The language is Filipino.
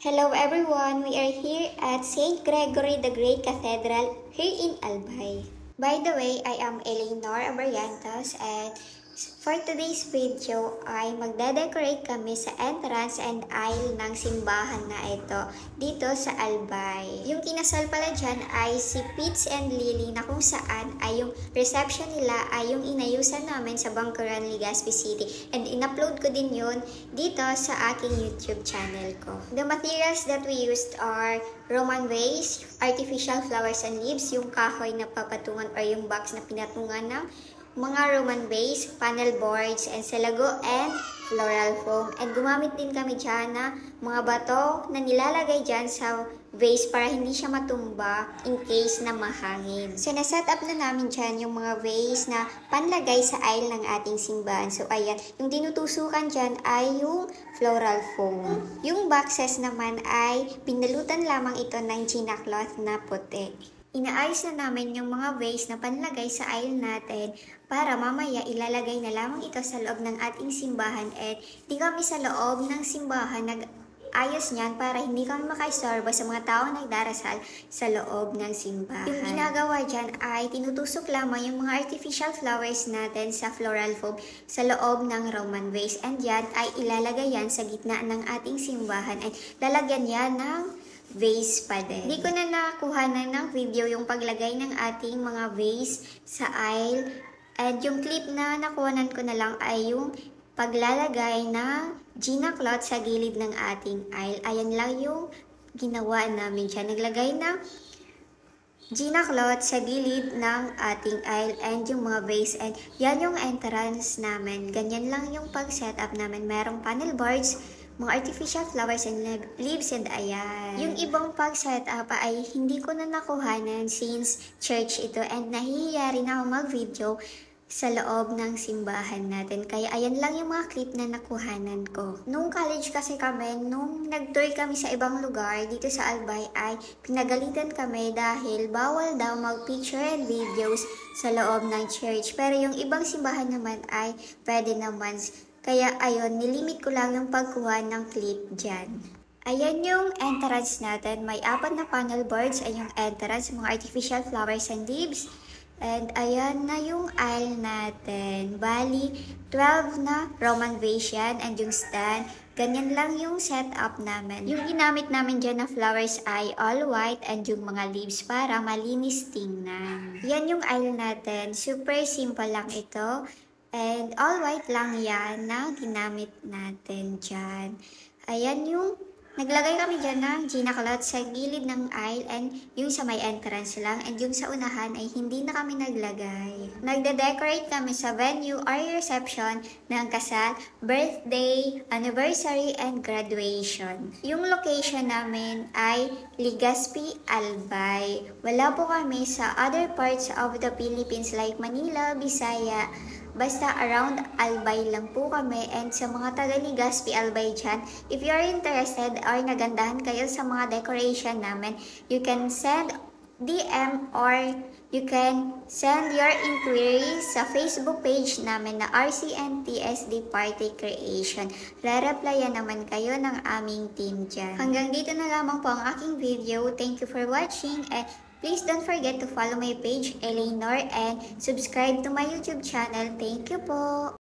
Hello everyone, we are here at St. Gregory the Great Cathedral here in Albay. By the way, I am Eleanor Abarrientos and for today's video ay magde-decorate kami sa entrance and aisle ng simbahan na ito dito sa Albay. Yung kinasal pala dyan ay si Pitts and Lily na kung saan ay yung reception nila ay yung inayusan namin sa Bangkuran, Legazpi City and in-upload ko din yun dito sa aking YouTube channel ko. The materials that we used are Roman vase, artificial flowers and leaves, yung kahoy na papatungan or yung box na pinatungan ng mga Roman vase, panel boards, and salago, and floral foam. And gumamit din kami dyan na mga bato na nilalagay dyan sa vase para hindi siya matumba in case na mahangin. So, naset up na namin dyan yung mga vase na panlagay sa aisle ng ating simbahan. So, ayan, yung tinutusukan dyan ay yung floral foam. Yung boxes naman ay pinalutan lamang ito ng Gina cloth na puti. Inaayos na namin yung mga vase na panlagay sa aisle natin para mamaya ilalagay na lamang ito sa loob ng ating simbahan at di kami sa loob ng simbahan nag-ayos niyan para hindi kami makaistorbo sa mga tao nagdarasal sa loob ng simbahan. Yung ginagawa dyan ay tinutusok lamang yung mga artificial flowers natin sa floral foam sa loob ng Roman vase and yan ay ilalagay yan sa gitna ng ating simbahan at lalagyan yan ng vase pa din. Hindi ko na nakakuha ng video yung paglagay ng ating mga vase sa aisle. And yung clip na nakuhanan ko na lang ay yung paglalagay ng Gina cloth sa gilid ng ating aisle. Ayan lang yung ginawa namin siya. Naglagay ng Gina cloth sa gilid ng ating aisle and yung mga vase. And yan yung entrance namin. Ganyan lang yung pag-setup namin. Merong panel boards, mga artificial flowers and leaves and ayan. Yung ibang pag-setup ay hindi ko na nakuhanan since church ito and nahihiya rin ako mag-video sa loob ng simbahan natin. Kaya ayan lang yung mga clip na nakuhanan ko. Nung college kasi kami, nung nag-tour kami sa ibang lugar dito sa Albay ay pinagalitan kami dahil bawal daw mag-picture and videos sa loob ng church. Pero yung ibang simbahan naman ay pwede naman. Kaya ayun, nilimit ko lang yung pagkuha ng clip dyan. Ayan yung entrance natin. May 4 na panel boards ay yung entrance, mga artificial flowers and leaves. And ayan na yung aisle natin. Bali, 12 na Roman vase yan and yung stand. Ganyan lang yung setup namin. Yung ginamit namin dyan na flowers ay all white and yung mga leaves para malinis tingnan. Yan yung aisle natin. Super simple lang ito. And all white lang yan na ginamit natin dyan. Ayan yung naglagay kami dyan ng Gina cloth sa gilid ng aisle and yung sa may entrance lang. And yung sa unahan ay hindi na kami naglagay. Nagde-decorate kami sa venue or reception ng kasal, birthday, anniversary, and graduation. Yung location namin ay Legazpi, Albay. Wala po kami sa other parts of the Philippines like Manila, Bisaya. Basta around Albay lang po kami and sa mga taga Legazpi, Albay dyan, if you are interested or nagandahan kayo sa mga decoration namin, you can send DM or you can send your inquiries sa Facebook page namin na RCNTSD Party Creation. Re-replyan naman kayo ng aming team dyan. Hanggang dito na lamang po ang aking video. Thank you for watching and please don't forget to follow my page, Eleanor, and subscribe to my YouTube channel. Thank you po!